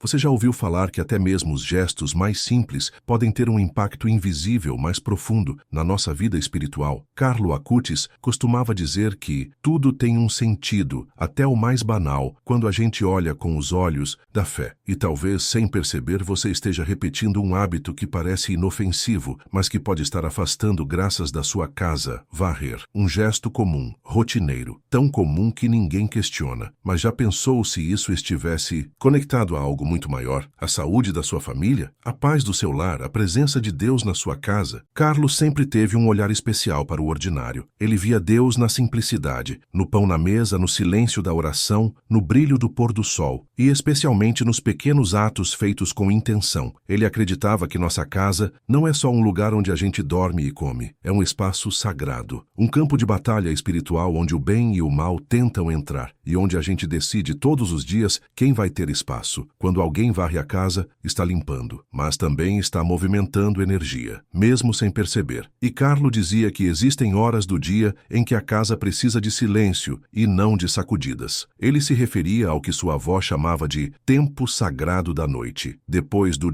Você já ouviu falar que até mesmo os gestos mais simples podem ter um impacto invisível mais profundo na nossa vida espiritual? Carlo Acutis costumava dizer que tudo tem um sentido, até o mais banal, quando a gente olha com os olhos da fé. E talvez, sem perceber, você esteja repetindo um hábito que parece inofensivo, mas que pode estar afastando graças da sua casa. Varrer. Um gesto comum, rotineiro, tão comum que ninguém questiona. Mas já pensou se isso estivesse conectado a algo muito maior? A saúde da sua família? A paz do seu lar? A presença de Deus na sua casa? Carlos sempre teve um olhar especial para o ordinário. Ele via Deus na simplicidade, no pão na mesa, no silêncio da oração, no brilho do pôr do sol e especialmente nos pequenos atos feitos com intenção. Ele acreditava que nossa casa não é só um lugar onde a gente dorme e come. É um espaço sagrado, um campo de batalha espiritual onde o bem e o mal tentam entrar e onde a gente decide todos os dias quem vai ter espaço. Quando alguém varre a casa, está limpando, mas também está movimentando energia, mesmo sem perceber. E Carlo dizia que existem horas do dia em que a casa precisa de silêncio e não de sacudidas. Ele se referia ao que sua avó chamava de tempo sagrado da noite. Depois do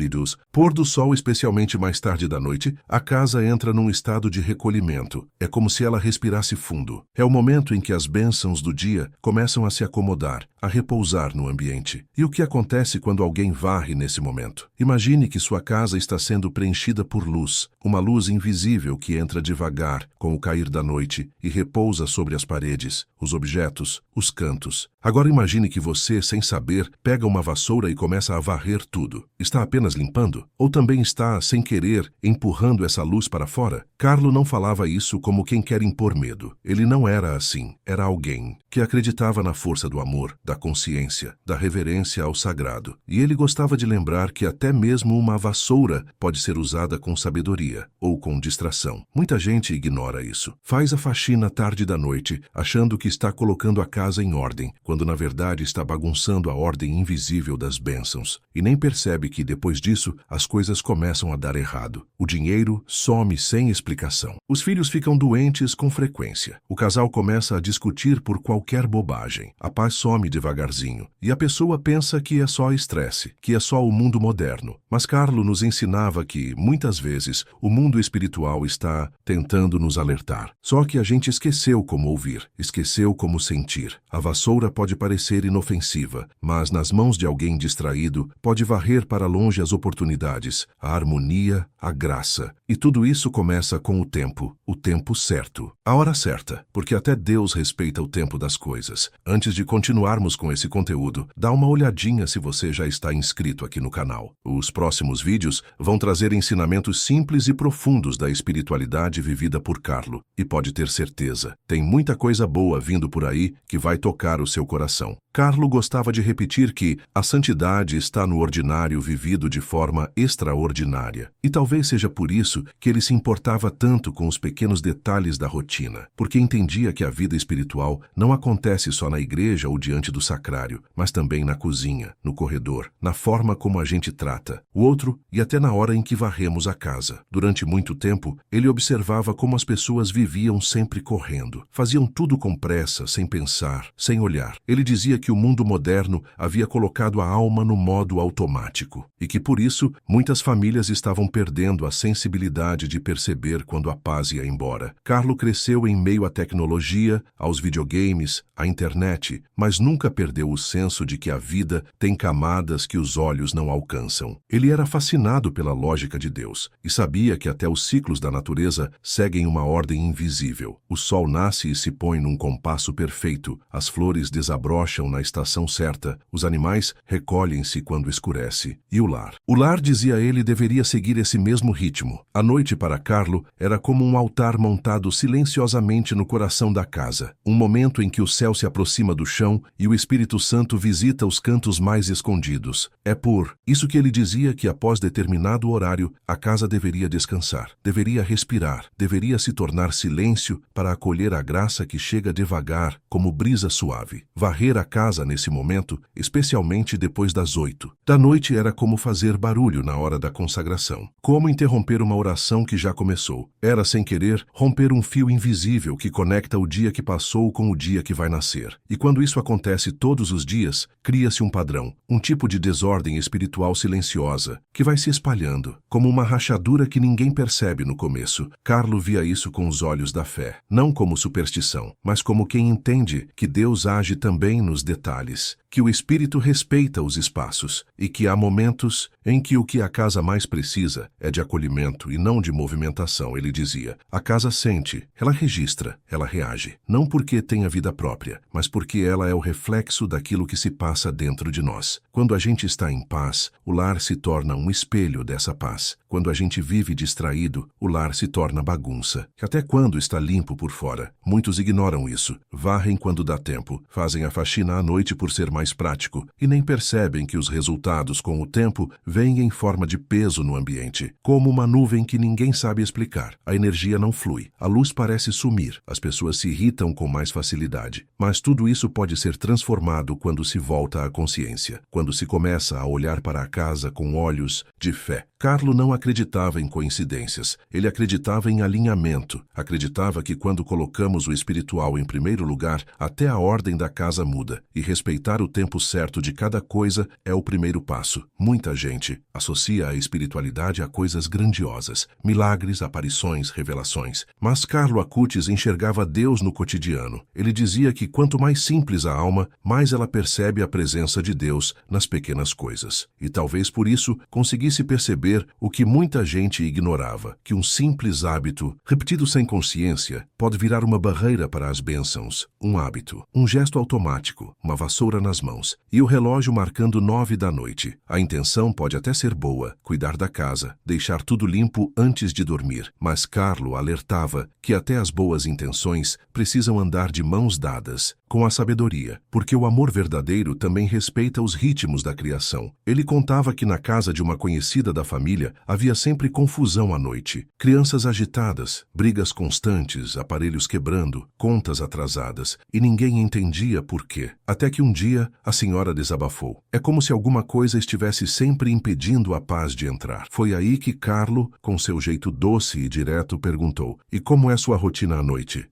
pôr do sol, especialmente mais tarde da noite, a casa entra num estado de recolhimento. É como se ela respirasse fundo. É o momento em que as bênçãos do dia começam a se acomodar, a repousar no ambiente. E o que acontece quando alguém varre nesse momento? Imagine que sua casa está sendo preenchida por luz, uma luz invisível que entra devagar com o cair da noite e repousa sobre as paredes, os objetos, os cantos. Agora imagine que você, sem saber, pega uma vassoura e começa a varrer tudo. Está apenas limpando? Ou também está, sem querer, empurrando essa luz para fora? Carlo não falava isso como quem quer impor medo. Ele não era assim. Era alguém que acreditava na força do amor, da consciência, da reverência ao sagrado. E ele gostava de lembrar que até mesmo uma vassoura pode ser usada com sabedoria ou com distração. Muita gente ignora isso. Faz a faxina tarde da noite, achando que está colocando a casa em ordem, quando na verdade está bagunçando a ordem invisível das bênçãos. E nem percebe que depois disso as coisas começam a dar errado. O dinheiro some sem explicação. Os filhos ficam doentes com frequência. O casal começa a discutir por qualquer bobagem. A paz some devagarzinho. E a pessoa pensa que é só estresse, que é só o mundo moderno. Mas Carlo nos ensinava que, muitas vezes, o mundo espiritual está tentando nos alertar. Só que a gente esqueceu como ouvir, esqueceu como sentir. A vassoura pode parecer inofensiva, mas nas mãos de alguém distraído pode varrer para longe as oportunidades, a harmonia, a graça. E tudo isso começa com o tempo certo, a hora certa, porque até Deus respeita o tempo das coisas. Antes de continuarmos com esse conteúdo, dá uma olhadinha se você já está inscrito aqui no canal. Os próximos vídeos vão trazer ensinamentos simples e profundos da espiritualidade vivida por Carlo. E pode ter certeza, tem muita coisa boa vindo por aí que vai tocar o seu coração. Carlo gostava de repetir que a santidade está no ordinário vivido de forma extraordinária. E talvez seja por isso que ele se importava tanto com os pequenos detalhes da rotina, porque entendia que a vida espiritual não acontece só na igreja ou diante do sacrário, mas também na cozinha, no corredor, na forma como a gente trata o outro e até na hora em que varremos a casa. Durante muito tempo, ele observava como as pessoas viviam sempre correndo, faziam tudo com pressa, sem pensar, sem olhar. Ele dizia que o mundo moderno havia colocado a alma no modo automático e que, por isso, muitas famílias estavam perdendo a sensibilidade de perceber quando a paz ia embora. Carlo cresceu em meio à tecnologia, aos videogames, à internet, mas nunca perdeu o senso de que a vida tem camadas que os olhos não alcançam. Ele era fascinado pela lógica de Deus e sabia que até os ciclos da natureza seguem uma ordem invisível. O sol nasce e se põe num compasso perfeito, as flores desabrocham na estação certa, os animais recolhem-se quando escurece. E o lar? O lar, dizia ele, deveria seguir esse mesmo ritmo. A noite para Carlo era como um altar montado silenciosamente no coração da casa, um momento em que o céu se aproxima do chão e o Espírito Santo visita os cantos mais escondidos. É por isso que ele dizia que após determinado horário, a casa deveria descansar, deveria respirar, deveria se tornar silêncio para acolher a graça que chega devagar, como brisa suave. Varrer a casa nesse momento, especialmente depois das 8 da noite, era como fazer barulho na hora da consagração. Como interromper uma oração que já começou. Era, sem querer, romper um fio invisível que conecta o dia que passou com o dia que vai nascer. E quando isso acontece acontece todos os dias, cria-se um padrão, um tipo de desordem espiritual silenciosa, que vai se espalhando, como uma rachadura que ninguém percebe no começo. Carlo via isso com os olhos da fé, não como superstição, mas como quem entende que Deus age também nos detalhes, que o Espírito respeita os espaços e que há momentos em que o que a casa mais precisa é de acolhimento e não de movimentação. Ele dizia: a casa sente, ela registra, ela reage, não porque tenha vida própria, mas porque ela é o reflexo daquilo que se passa dentro de nós. Quando a gente está em paz, o lar se torna um espelho dessa paz. Quando a gente vive distraído, o lar se torna bagunça. Até quando está limpo por fora? Muitos ignoram isso. Varrem quando dá tempo, fazem a faxina à noite por ser mais prático e nem percebem que os resultados, com o tempo, vêm em forma de peso no ambiente, como uma nuvem que ninguém sabe explicar. A energia não flui, a luz parece sumir, as pessoas se irritam com mais facilidade. Mas tudo isso pode ser transformado quando se volta à consciência, quando se começa a olhar para a casa com olhos de fé. Carlo não acreditava em coincidências, ele acreditava em alinhamento, acreditava que quando colocamos o espiritual em primeiro lugar, até a ordem da casa muda, e respeitar o tempo certo de cada coisa é o primeiro passo. Muita gente associa a espiritualidade a coisas grandiosas, milagres, aparições, revelações. Mas Carlo Acutis enxergava Deus no cotidiano. Ele dizia que quanto mais simples a alma, mais ela percebe a presença de Deus nas pequenas coisas. E talvez por isso conseguisse perceber o que muita gente ignorava, que um simples hábito, repetido sem consciência, pode virar uma barreira para as bênçãos. Um hábito, um gesto automático, uma vassoura nas mãos, e o relógio marcando 9 da noite. A intenção pode até ser boa, cuidar da casa, deixar tudo limpo antes de dormir, mas Carlo alertava que até as boas intenções precisam andar de mãos dadas com a sabedoria, porque o amor verdadeiro também respeita os ritmos da criação. Ele contava que na casa de uma conhecida da família havia sempre confusão à noite, crianças agitadas, brigas constantes, aparelhos quebrando, contas atrasadas, e ninguém entendia por quê. Até que um dia a senhora desabafou. É como se alguma coisa estivesse sempre impedindo a paz de entrar. Foi aí que Carlo, com seu jeito doce e direto, perguntou: e como é sua rotina à noite?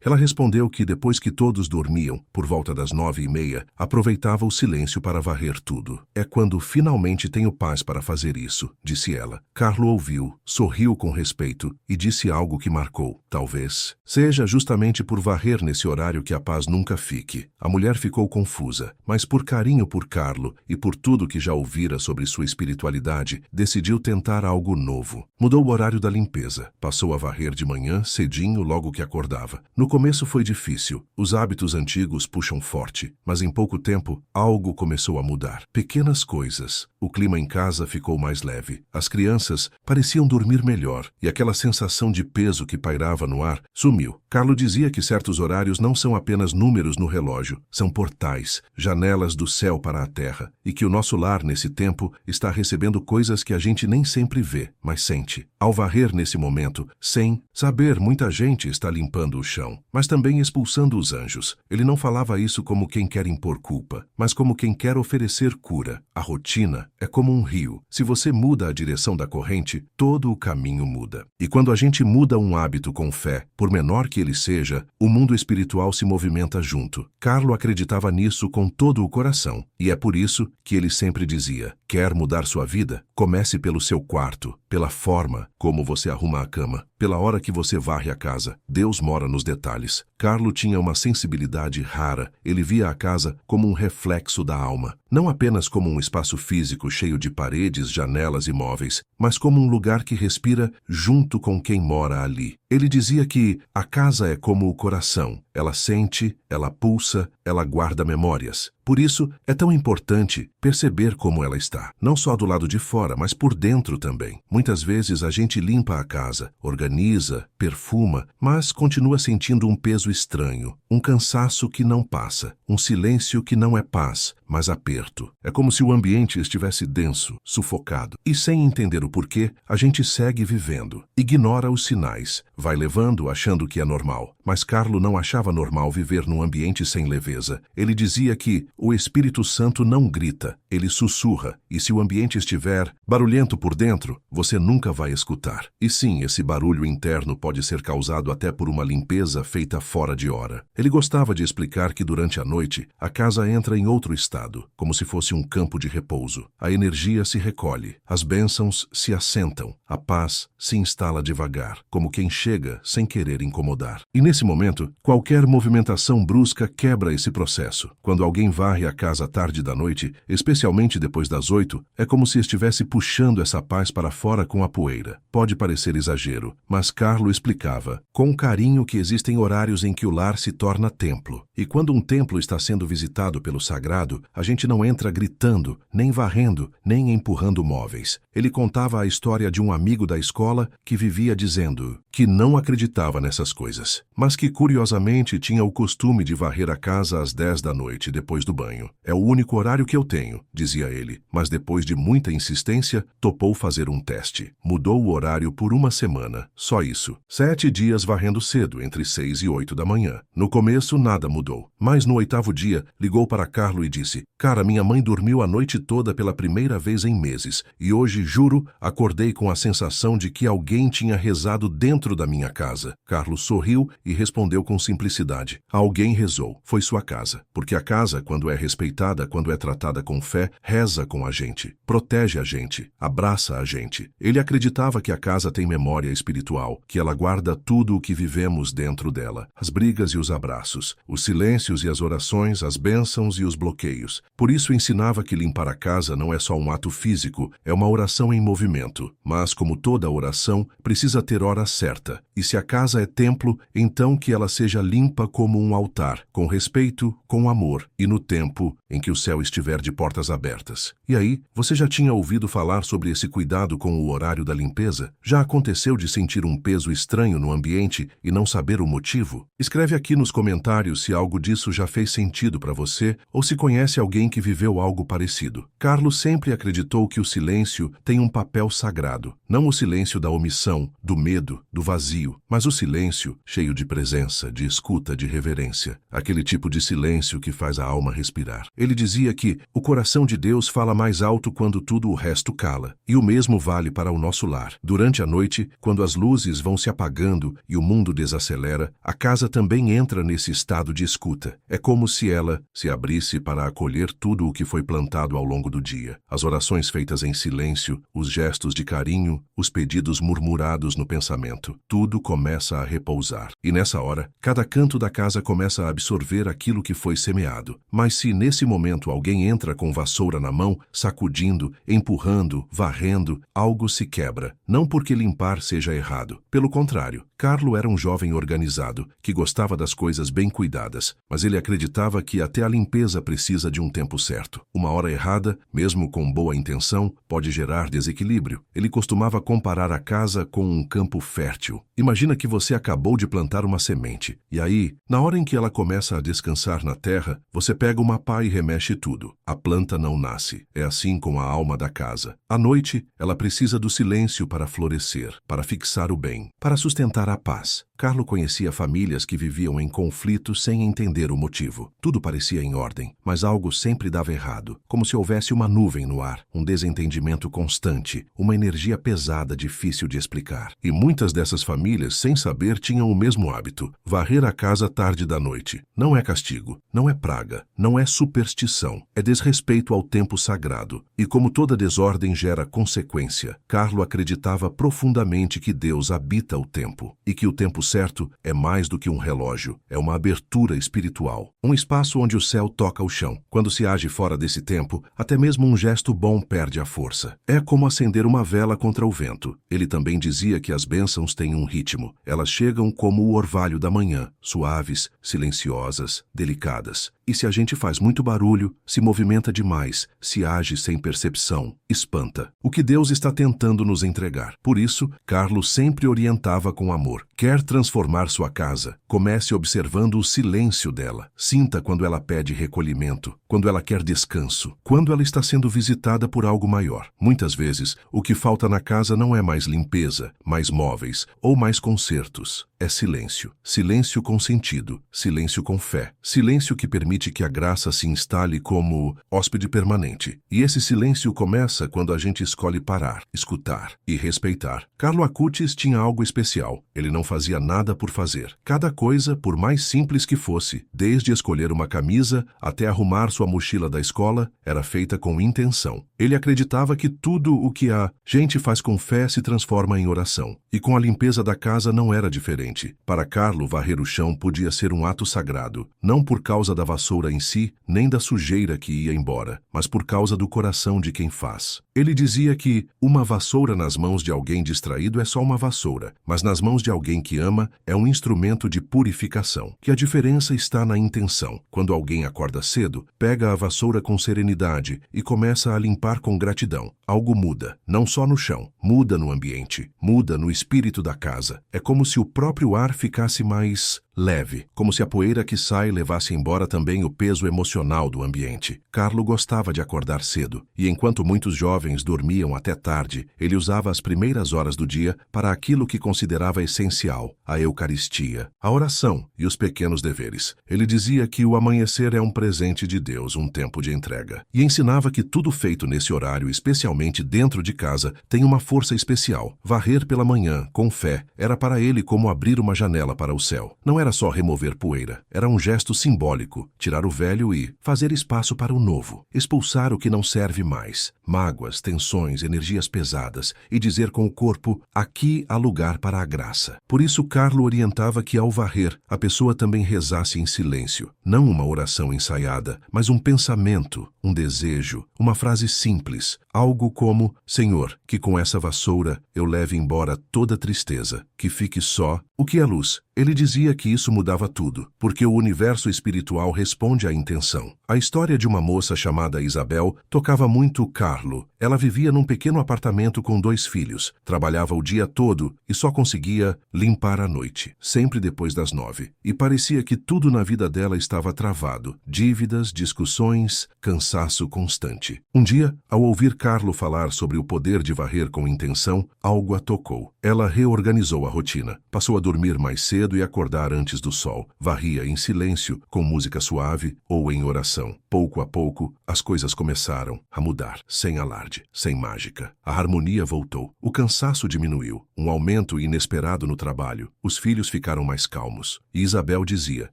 Ela respondeu que depois que todos dormiam, por volta das 9h30, aproveitava o silêncio para varrer tudo. É quando finalmente tenho paz para fazer isso, disse ela. Carlo ouviu, sorriu com respeito e disse algo que marcou. Talvez seja justamente por varrer nesse horário que a paz nunca fique. A mulher ficou confusa, mas por carinho por Carlo e por tudo que já ouvira sobre sua espiritualidade, decidiu tentar algo novo. Mudou o horário da limpeza. Passou a varrer de manhã, cedinho, logo que acordava. No começo foi difícil. Os hábitos antigos puxam forte, mas em pouco tempo, algo começou a mudar. Pequenas coisas. O clima em casa ficou mais leve. As crianças pareciam dormir melhor e aquela sensação de peso que pairava no ar sumiu. Carlo dizia que certos horários não são apenas números no relógio, são portais, janelas do céu para a terra, e que o nosso lar, nesse tempo, está recebendo coisas que a gente nem sempre vê, mas sente. Ao varrer nesse momento, sem saber, muita gente está limpando o chão, mas também expulsando os anjos. Ele não falava isso como quem quer impor culpa, mas como quem quer oferecer cura. A rotina é como um rio. Se você muda a direção da corrente, todo o caminho muda. E quando a gente muda um hábito com fé, por menor que ele seja, o mundo espiritual se movimenta junto. Carlo acreditava nisso com todo o coração, e é por isso que ele sempre dizia: quer mudar sua vida? Comece pelo seu quarto, pela forma como você arruma a cama, pela hora que você varre a casa. Deus mora nos detalhes. Carlo tinha uma sensibilidade rara. Ele via a casa como um reflexo da alma, não apenas como um espaço físico cheio de paredes, janelas e móveis, mas como um lugar que respira junto com quem mora ali. Ele dizia que a casa é como o coração. Ela sente, ela pulsa, ela guarda memórias. Por isso, é tão importante perceber como ela está, não só do lado de fora, mas por dentro também. Muitas vezes a gente limpa a casa, organiza, perfuma, mas continua sentindo um peso estranho, um cansaço que não passa, um silêncio que não é paz, mas aperto. É como se o ambiente estivesse denso, sufocado. E sem entender o porquê, a gente segue vivendo, ignora os sinais, vai levando achando que é normal. Mas Carlo não achava normal viver num ambiente sem leveza. Ele dizia que o Espírito Santo não grita, Ele sussurra, e se o ambiente estiver barulhento por dentro, você nunca vai escutar. E sim, esse barulho interno pode ser causado até por uma limpeza feita fora de hora. Ele gostava de explicar que durante a noite, a casa entra em outro estado, como se fosse um campo de repouso. A energia se recolhe, as bênçãos se assentam, a paz se instala devagar, como quem chega sem querer incomodar. E nesse momento, qualquer movimentação brusca quebra esse processo. Quando alguém varre a casa tarde da noite, especialmente depois das 8, é como se estivesse puxando essa paz para fora com a poeira. Pode parecer exagero, mas Carlo explicava com carinho que existem horários em que o lar se torna templo. E quando um templo está sendo visitado pelo sagrado, a gente não entra gritando, nem varrendo, nem empurrando móveis. Ele contava a história de um amigo da escola que vivia dizendo que não acreditava nessas coisas, mas que curiosamente tinha o costume de varrer a casa às 10 da noite depois do banho. É o único horário que eu tenho, dizia ele, mas depois de muita insistência, topou fazer um teste. Mudou o horário por uma semana, só isso. 7 dias varrendo cedo, entre 6 e 8 da manhã. No começo, nada mudou, mas no 8º dia, ligou para Carlo e disse: "Cara, minha mãe dormiu a noite toda pela primeira vez em meses, e hoje, juro, acordei com a sensação de que alguém tinha rezado dentro da minha casa." Carlo sorriu e respondeu com simplicidade: "Alguém rezou, foi sua casa, porque a casa, quando é respeitada, quando é tratada com fé, reza com a gente, protege a gente, abraça a gente." Ele acreditava que a casa tem memória espiritual, que ela guarda tudo o que vivemos dentro dela, as brigas e os abraços, os silêncios e as orações, as bênçãos e os bloqueios. Por isso ensinava que limpar a casa não é só um ato físico, é uma oração em movimento. Mas, como toda oração, precisa ter hora certa. E se a casa é templo, então que ela seja limpa como um altar, com respeito, com amor, e no tempo em que o céu estiver de portas abertas. E aí, você já tinha ouvido falar sobre esse cuidado com o horário da limpeza? Já aconteceu de sentir um peso estranho no ambiente e não saber o motivo? Escreve aqui nos comentários se algo disso já fez sentido para você ou se conhece alguém que viveu algo parecido. Carlos sempre acreditou que o silêncio tem um papel sagrado. Não o silêncio da omissão, do medo, do vazio, mas o silêncio cheio de presença, de escuta, de reverência. Aquele tipo de silêncio que faz a alma respirar. Ele dizia que o coração de Deus fala mais alto quando tudo o resto cala. E o mesmo vale para o nosso lar. Durante a noite, quando as luzes vão se apagando e o mundo desacelera, a casa também entra nesse estado de escuta. É como se ela se abrisse para acolher tudo o que foi plantado ao longo do dia. As orações feitas em silêncio, os gestos de carinho, os pedidos murmurados no pensamento. Tudo começa a repousar. E nessa hora, cada canto da casa começa a absorver aquilo que foi semeado. Mas se nesse momento alguém entra com vassoura na mão, sacudindo, empurrando, varrendo, algo se quebra. Não porque limpar seja errado. Pelo contrário, Carlo era um jovem organizado, que gostava das coisas bem cuidadas, mas ele acreditava que até a limpeza precisa de um tempo certo. Uma hora errada, mesmo com boa intenção, pode gerar desequilíbrio. Ele costumava comparar a casa com um campo fértil. Imagina que você acabou de plantar uma semente, e aí, na hora em que ela começa a descansar na terra, você pega uma pá e remexe tudo. A planta não nasce. É assim com a alma da casa. À noite, ela precisa do silêncio para florescer, para fixar o bem, para sustentar a paz. Carlo conhecia famílias que viviam em conflito sem entender o motivo. Tudo parecia em ordem, mas algo sempre dava errado, como se houvesse uma nuvem no ar, um desentendimento constante, uma energia pesada difícil de explicar. E muitas dessas famílias, sem saber, tinham o mesmo hábito: varrer a casa tarde da noite. Não é castigo, não é praga, não é superstição, é desrespeito ao tempo sagrado. E como toda desordem gera consequência, Carlo acreditava profundamente que Deus habita o tempo, e que o tempo certo é mais do que um relógio, é uma abertura espiritual, um espaço onde o céu toca o chão. Quando se age fora desse tempo, até mesmo um gesto bom perde a força. É como acender uma vela contra o vento. Ele também dizia que as bênçãos têm um ritmo. Elas chegam como o orvalho da manhã, suaves, silenciosas, delicadas. E se a gente faz muito barulho, se movimenta demais, se age sem percepção, espanta. O que Deus está tentando nos entregar. Por isso, Carlos sempre orientava com amor. Quer transformar sua casa? Comece observando o silêncio dela. Sinta quando ela pede recolhimento, quando ela quer descanso, quando ela está sendo visitada por algo maior. Muitas vezes, o que falta na casa não é mais limpeza, mais móveis ou mais consertos. é silêncio. Silêncio com sentido, silêncio com fé, silêncio que permite que a graça se instale como hóspede permanente. E esse silêncio começa quando a gente escolhe parar, escutar e respeitar. Carlo Acutis tinha algo especial. Ele não fazia nada por fazer. Cada coisa, por mais simples que fosse, desde escolher uma camisa até arrumar sua mochila da escola, era feita com intenção. Ele acreditava que tudo o que a gente faz com fé se transforma em oração. E com a limpeza da casa não era diferente. Para Carlo, varrer o chão podia ser um ato sagrado, não por causa da vassoura em si, nem da sujeira que ia embora, mas por causa do coração de quem faz. Ele dizia que uma vassoura nas mãos de alguém distraído é só uma vassoura, mas nas mãos de alguém que ama é um instrumento de purificação, que a diferença está na intenção. Quando alguém acorda cedo, pega a vassoura com serenidade e começa a limpar com gratidão. Algo muda, não só no chão, muda no ambiente, muda no espírito da casa. É como se o próprio ar ficasse mais leve, como se a poeira que sai levasse embora também o peso emocional do ambiente. Carlo gostava de acordar cedo, e enquanto muitos jovens dormiam até tarde, ele usava as primeiras horas do dia para aquilo que considerava essencial, a Eucaristia, a oração e os pequenos deveres. Ele dizia que o amanhecer é um presente de Deus, um tempo de entrega, e ensinava que tudo feito nesse horário, especialmente dentro de casa, tem uma força especial. Varrer pela manhã, com fé, era para ele como abrir uma janela para o céu. Não era só remover poeira, era um gesto simbólico, tirar o velho e fazer espaço para o novo, expulsar o que não serve mais, mágoas, tensões, energias pesadas, e dizer com o corpo, aqui há lugar para a graça. Por isso Carlo orientava que ao varrer, a pessoa também rezasse em silêncio, não uma oração ensaiada, mas um pensamento, um desejo, uma frase simples, algo como, Senhor, que com essa vassoura eu leve embora toda tristeza, que fique só o que é luz. Ele dizia que isso mudava tudo, porque o universo espiritual responde à intenção. A história de uma moça chamada Isabel tocava muito Carlo. Ela vivia num pequeno apartamento com 2 filhos, trabalhava o dia todo e só conseguia limpar à noite, sempre depois das 9. E parecia que tudo na vida dela estava travado, dívidas, discussões, cansaço constante. Um dia, ao ouvir Carlo falar sobre o poder de varrer com intenção, algo a tocou. Ela reorganizou a rotina, passou a dormir mais cedo e acordar antes do sol. Varria em silêncio, com música suave ou em oração. Pouco a pouco, as coisas começaram a mudar, sem alarde, sem mágica. A harmonia voltou, o cansaço diminuiu, um aumento inesperado no trabalho. Os filhos ficaram mais calmos. E Isabel dizia,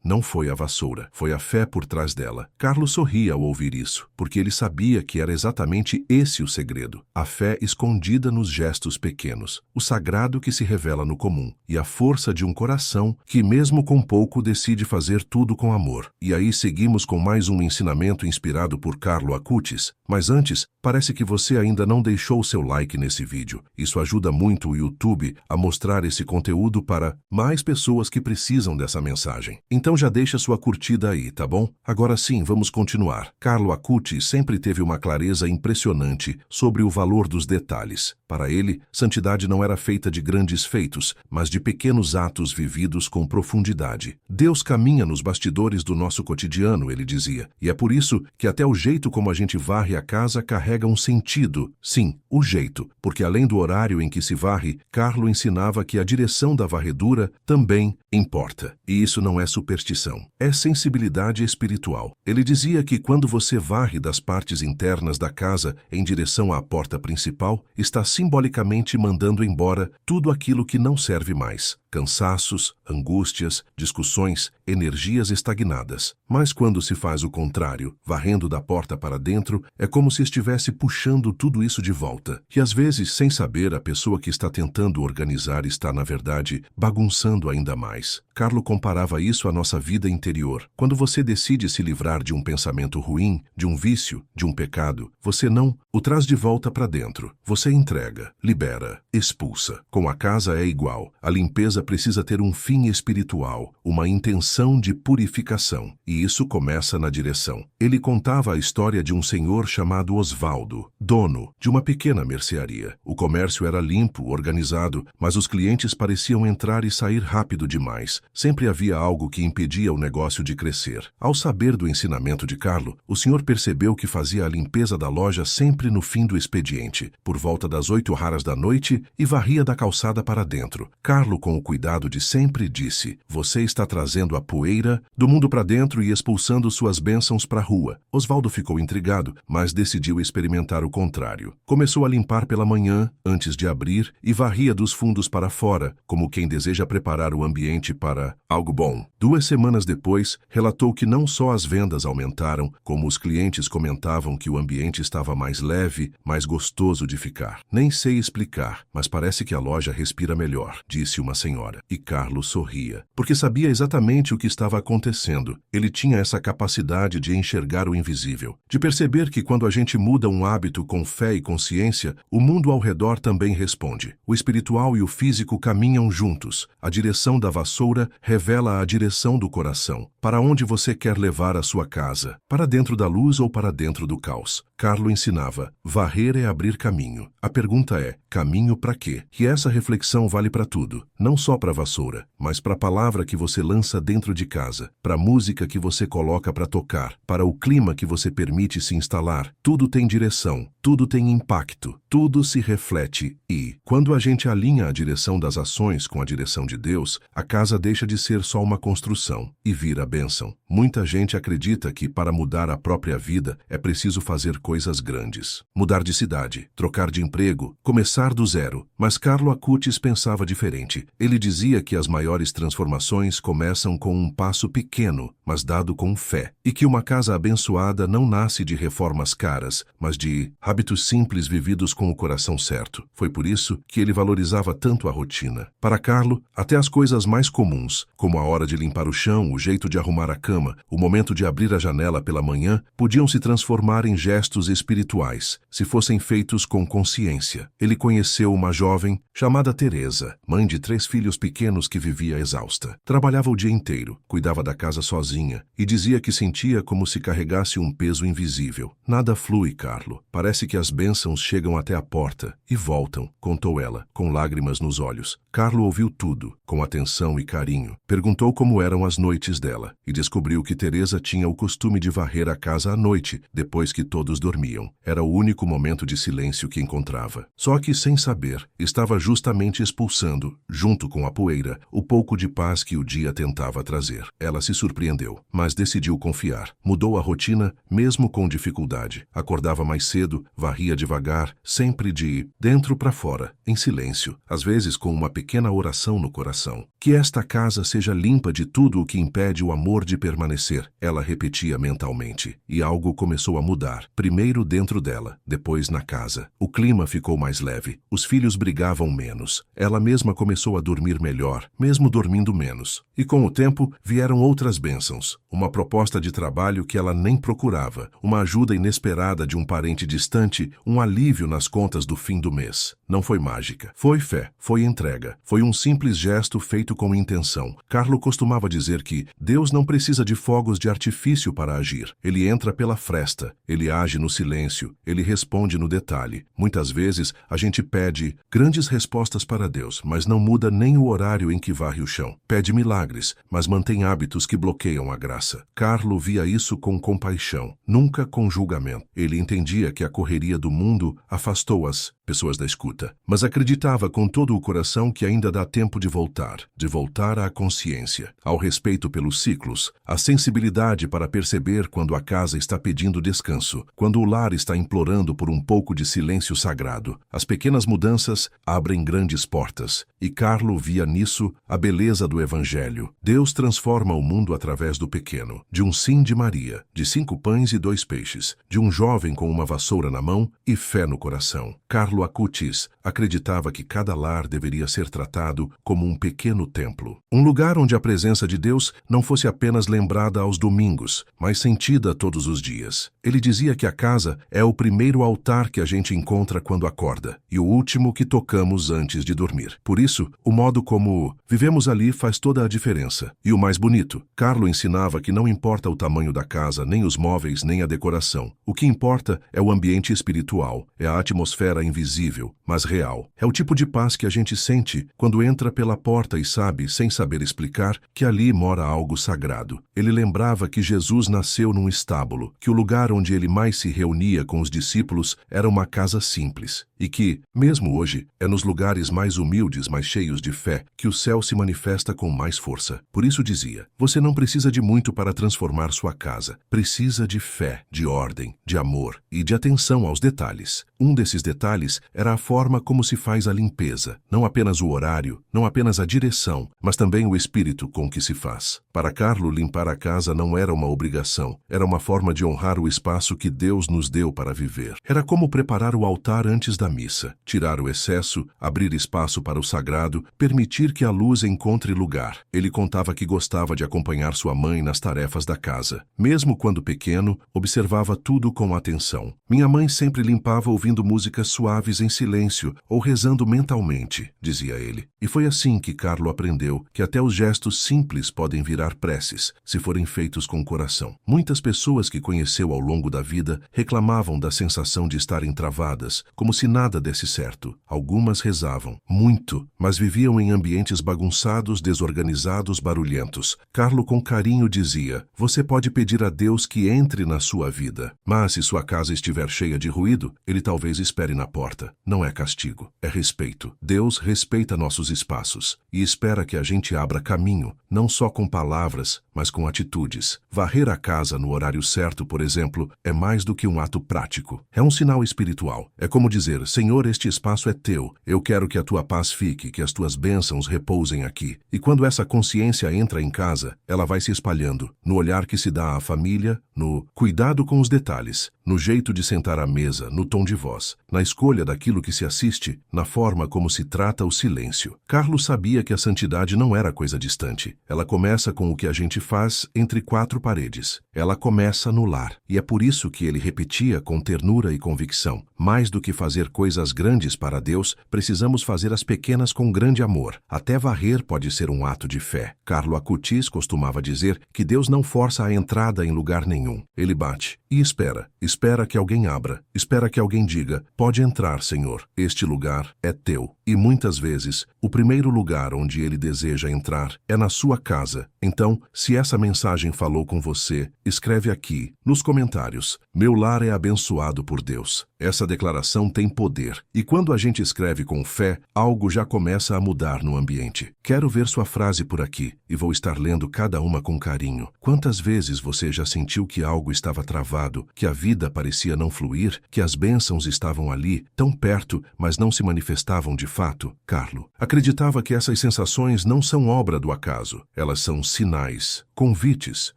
não foi a vassoura, foi a fé por trás dela. Carlos sorria ao ouvir isso, porque ele sabia que era exatamente esse o segredo. A fé escondida nos gestos pequenos, o sagrado que se revela no comum, e a força de um coração que mesmo com pouco decide fazer tudo com amor. E aí seguimos com mais um ensinamento inspirado por Carlo Acutis. Mas antes, parece que você ainda não deixou o seu like nesse vídeo. Isso ajuda muito o YouTube a mostrar esse conteúdo para mais pessoas que precisam dessa mensagem. Então já deixa sua curtida aí, tá bom? Agora sim, vamos continuar. Carlo Acutis sempre teve uma clareza impressionante sobre o valor dos detalhes. Para ele, santidade não era feita de grandes feitos, mas de pequenos atos vividos com profundidade. Deus caminha nos bastidores do nosso cotidiano, ele dizia, e é por isso que até o jeito como a gente varre a casa carrega um sentido. Sim, o jeito, porque além do horário em que se varre, Carlo ensinava que a direção da varredura também importa. E isso não é superstição, é sensibilidade espiritual. Ele dizia que quando você varre das partes internas da casa em direção à porta principal, está simbolicamente mandando embora tudo aquilo que não serve mais. Cansaços, angústias, discussões, energias estagnadas. Mas quando se faz o contrário, varrendo da porta para dentro, é como se estivesse puxando tudo isso de volta. E às vezes, sem saber, a pessoa que está tentando organizar está, na verdade, bagunçando ainda mais. Carlo comparava isso à nossa vida interior. Quando você decide se livrar de um pensamento ruim, de um vício, de um pecado, você não o traz de volta para dentro. Você entrega, libera, expulsa. Com a casa é igual. A limpeza precisa ter um fim espiritual, uma intenção de purificação. E isso começa na direção. Ele contava a história de um senhor chamado Osvaldo, dono de uma pequena mercearia. O comércio era limpo, organizado, mas os clientes pareciam entrar e sair rápido demais. Sempre havia algo que impedia o negócio de crescer. Ao saber do ensinamento de Carlo, o senhor percebeu que fazia a limpeza da loja sempre no fim do expediente, por volta das 8 horas da noite, e varria da calçada para dentro. Carlo, com o cuidado de sempre, disse: você está trazendo a poeira do mundo para dentro e expulsando suas bênçãos para a rua. Osvaldo ficou intrigado, mas decidiu experimentar o contrário. Começou a limpar pela manhã, antes de abrir, e varria dos fundos para fora, como quem deseja preparar o ambiente para algo bom. 2 semanas depois, relatou que não só as vendas aumentaram, como os clientes comentavam que o ambiente estava mais leve, mais gostoso de ficar. Nem sei explicar, mas parece que a loja respira melhor, disse uma senhora. E Carlos sorria, porque sabia exatamente o que estava acontecendo. Ele tinha essa capacidade de enxergar o invisível, de perceber que quando a gente muda um hábito com fé e consciência, o mundo ao redor também responde. O espiritual e o físico caminham juntos. A direção da vassoura revela a direção do coração. Para onde você quer levar a sua casa? Para dentro da luz ou para dentro do caos? Carlo ensinava: varrer é abrir caminho. A pergunta é: caminho para quê? E essa reflexão vale para tudo, não só para a vassoura, mas para a palavra que você lança dentro de casa, para a música que você coloca para tocar, para o clima que você permite se instalar. Tudo tem direção, tudo tem impacto, tudo se reflete e, quando a gente alinha a direção das ações com a direção de Deus, a casa deixa de ser só uma construção e vira bênção. Muita gente acredita que para mudar a própria vida é preciso fazer coisas grandes. Mudar de cidade, trocar de emprego, começar do zero. Mas Carlo Acutis pensava diferente. Ele dizia que as maiores transformações começam com um passo pequeno, mas dado com fé. E que uma casa abençoada não nasce de reformas caras, mas de hábitos simples vividos com o coração certo. Foi por isso que ele valorizava tanto a rotina. Para Carlo, até as coisas mais comuns, como a hora de limpar o chão, o jeito de arrumar a cama, o momento de abrir a janela pela manhã, podiam se transformar em gestos espirituais, se fossem feitos com consciência. Ele conheceu uma jovem chamada Teresa, mãe de 3 filhos pequenos que vivia exausta. Trabalhava o dia inteiro, cuidava da casa sozinha e dizia que sentia como se carregasse um peso invisível. Nada flui, Carlo. Parece que as bênçãos chegam até a porta e voltam, contou ela, com lágrimas nos olhos. Carlo ouviu tudo, com atenção e carinho. Perguntou como eram as noites dela e descobriu que Teresa tinha o costume de varrer a casa à noite, depois que todos dormiam. Era o único momento de silêncio que encontrava. Só que, sem saber, estava justamente expulsando, junto com a poeira, o pouco de paz que o dia tentava trazer. Ela se surpreendeu, mas decidiu confiar. Mudou a rotina, mesmo com dificuldade. Acordava mais cedo, varria devagar, sempre de dentro para fora, em silêncio, às vezes com uma pequena oração no coração. Que esta casa seja limpa de tudo o que impede o amor de permanecer, ela repetia mentalmente. E algo começou a mudar, primeiro dentro dela, depois na casa. O clima ficou mais leve, os filhos brigavam menos. Ela mesma começou a dormir melhor, mesmo dormindo menos. E com o tempo, vieram outras bênçãos. Uma proposta de trabalho que ela nem procurava, uma ajuda inesperada de um parente distante, um alívio nas contas do fim do mês. Não foi mágica. Foi fé, foi entrega. Foi um simples gesto feito com intenção. Carlo costumava dizer que Deus não precisa de fogos de artifício para agir. Ele entra pela fresta, ele age no silêncio, ele responde no detalhe. Muitas vezes, a gente pede grandes respostas para Deus, mas não muda nem o horário em que varre o chão. Pede milagres, mas mantém hábitos que bloqueiam a graça. Carlo via isso com compaixão, nunca com julgamento. Ele entendia que a correria do mundo afastou as pessoas da escuta, mas acreditava com todo o coração que ainda dá tempo de voltar à consciência, ao respeito pelos ciclos, à sensibilidade para perceber quando a casa está pedindo descanso, quando o lar está implorando por um pouco de silêncio sagrado. As pequenas mudanças abrem grandes portas, e Carlo via nisso a beleza do Evangelho. Deus transforma o mundo através do pequeno, de um sim de Maria, de 5 pães e 2 peixes, de um jovem com uma vassoura na mão e fé no coração. Carlo Acutis acreditava que cada lar deveria ser tratado como um pequeno templo. Um lugar onde a presença de Deus não fosse apenas lembrada aos domingos, mas sentida todos os dias. Ele dizia que a casa é o primeiro altar que a gente encontra quando acorda e o último que tocamos antes de dormir. Por isso, o modo como vivemos ali faz toda a diferença. E o mais bonito, Carlo ensinava que não importa o tamanho da casa, nem os móveis, nem a decoração. O que importa é o ambiente espiritual, é a atmosfera invisível, mas real. É o tipo de paz que a gente sente quando entra pela porta e sabe, sem saber explicar, que ali mora algo sagrado. Ele lembrava que Jesus nasceu num estábulo, que o lugar onde ele mais se reunia com os discípulos era uma casa simples, e que, mesmo hoje, é nos lugares mais humildes, mais cheios de fé, que o céu se manifesta com mais força. Por isso dizia: você não precisa de muito para transformar sua casa. Precisa de fé, de ordem, de amor e de atenção aos detalhes. Um desses detalhes era a forma como se faz a limpeza. Não apenas o horário, não apenas a direção, mas também o espírito com que se faz. Para Carlo, limpar a casa não era uma obrigação, era uma forma de honrar o espaço que Deus nos deu para viver. Era como preparar o altar antes da missa, tirar o excesso, abrir espaço para o sagrado, permitir que a luz encontre lugar. Ele contava que gostava de acompanhar sua mãe nas tarefas da casa. Mesmo quando pequeno, observava tudo com atenção. Minha mãe sempre limpava ouvindo músicas suaves em silêncio ou rezando mentalmente, dizia ele. E foi assim que Carlo aprendeu que até os gestos simples podem virar preces, se forem feitos com coração. Muitas pessoas que conheceu ao longo da vida reclamavam da sensação de estarem travadas, como se nada desse certo. Algumas rezavam muito, mas viviam em ambientes bagunçados, desorganizados, barulhentos. Carlo com carinho dizia: você pode pedir a Deus que entre na sua vida, mas se sua casa estiver cheia de ruído, ele talvez espere na porta. Não é castigo, é respeito. Deus respeita nossos espaços e espera que a gente abra caminho, não só com palavras, mas com atitudes. Varrer a casa no horário certo, por exemplo, é mais do que um ato prático. É um sinal espiritual. É como dizer: Senhor, este espaço é teu. Eu quero que a tua paz fique, que as tuas bênçãos repousem aqui. E quando essa consciência entra em casa, ela vai se espalhando, no olhar que se dá à família, no cuidado com os detalhes, no jeito de sentar à mesa, no tom de voz, na escolha daquilo que se assiste, na forma como se trata o silêncio. Carlos sabia que a santidade não era coisa distante. Ela começa com o que a gente faz entre quatro paredes. Ela começa no lar. E é por isso que ele repetia com ternura e convicção: mais do que fazer coisas grandes para Deus, precisamos fazer as pequenas com grande amor. Até varrer pode ser um ato de fé. Carlo Acutis costumava dizer que Deus não força a entrada em lugar nenhum. Ele bate e espera. Espera que alguém abra. Espera que alguém diga: pode entrar, Senhor. Este lugar é teu. E muitas vezes, o primeiro lugar onde ele deseja entrar é na sua casa. Então, se essa mensagem falou com você, escreve aqui, nos comentários: meu lar é abençoado por Deus. Essa declaração tem poder. E quando a gente escreve com fé, algo já começa a mudar no ambiente. Quero ver sua frase por aqui, e vou estar lendo cada uma com carinho. Quantas vezes você já sentiu que algo estava travado, que a vida parecia não fluir, que as bênçãos estavam ali, tão perto, mas não se manifestavam de fato? Carlo acreditava que essas sensações não são obra do acaso. Elas são sinais, convites,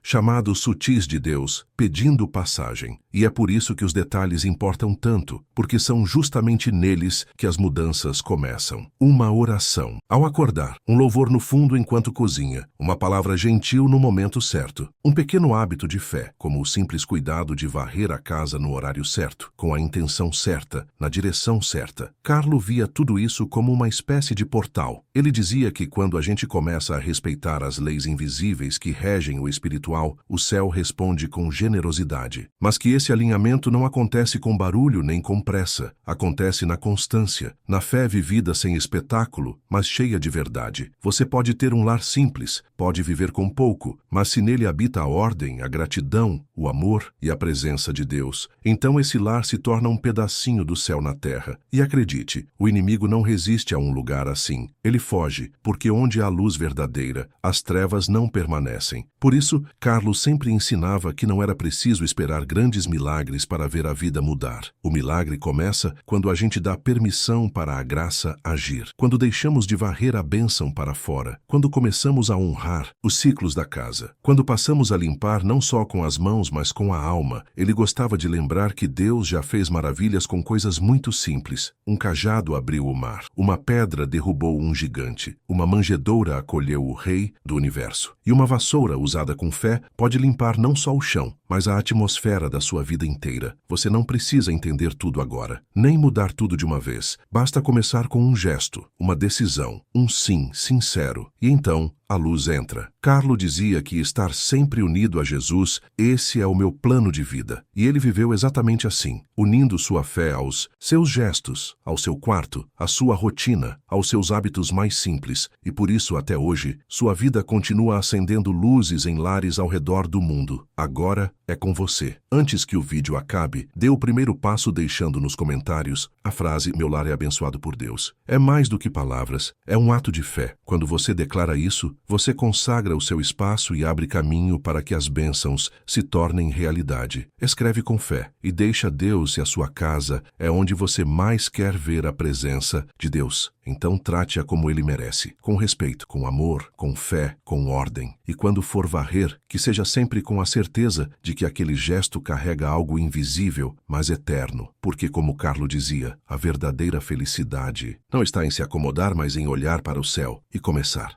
chamados sutis de Deus, pedindo passagem. E é por isso que os detalhes importam tanto, porque são justamente neles que as mudanças começam. Uma oração ao acordar, um louvor no fundo enquanto cozinha, uma palavra gentil no momento certo, um pequeno hábito de fé, como o simples cuidado de varrer a casa no horário certo, com a intenção certa, na direção certa. Carlo via tudo isso como uma espécie de portal. Ele dizia que quando a gente começa a respeitar as leis invisíveis que regem o espiritual, o céu responde com generosidade. Mas que esse alinhamento não acontece com barulho nem com pressa. Acontece na constância, na fé vivida sem espetáculo, mas cheia de verdade. Você pode ter um lar simples, pode viver com pouco, mas se nele habita a ordem, a gratidão, o amor e a presença de Deus, então esse lar se torna um pedacinho do céu na terra. E acredite, o inimigo não resiste a um lugar assim. Ele foge, porque onde há luz verdadeira, as trevas não permanecem. Por isso, Carlos sempre ensinava que não era preciso esperar grandes milagres para ver a vida mudar. O milagre começa quando a gente dá permissão para a graça agir, quando deixamos de varrer a bênção para fora, quando começamos a honrar os ciclos da casa, quando passamos a limpar não só com as mãos, mas com a alma. Ele gostava de lembrar que Deus já fez maravilhas com coisas muito simples. Um cajado abriu o mar, uma pedra derrubou um gigante, uma manjedoura acolheu o rei do universo. E uma vassoura usada com fé pode limpar não só o chão, mas a atmosfera da sua vida inteira. Você não precisa entender tudo agora, nem mudar tudo de uma vez. Basta começar com um gesto, uma decisão, um sim sincero. E então, a luz entra. Carlo dizia que estar sempre unido a Jesus, esse é o meu plano de vida. E ele viveu exatamente assim, unindo sua fé aos seus gestos, ao seu quarto, à sua rotina, aos seus hábitos mais simples. E por isso, até hoje, sua vida continua acendendo luzes em lares ao redor do mundo. Agora é com você. Antes que o vídeo acabe, dê o primeiro passo deixando nos comentários a frase "Meu lar é abençoado por Deus". É mais do que palavras, é um ato de fé. Quando você declara isso, você consagra o seu espaço e abre caminho para que as bênçãos se tornem realidade. Escreve com fé e deixa Deus e a sua casa é onde você mais quer ver a presença de Deus. Então trate-a como ele merece, com respeito, com amor, com fé, com ordem. E quando for varrer, que seja sempre com a certeza de que aquele gesto carrega algo invisível, mas eterno. Porque, como Carlo dizia, a verdadeira felicidade não está em se acomodar, mas em olhar para o céu e começar.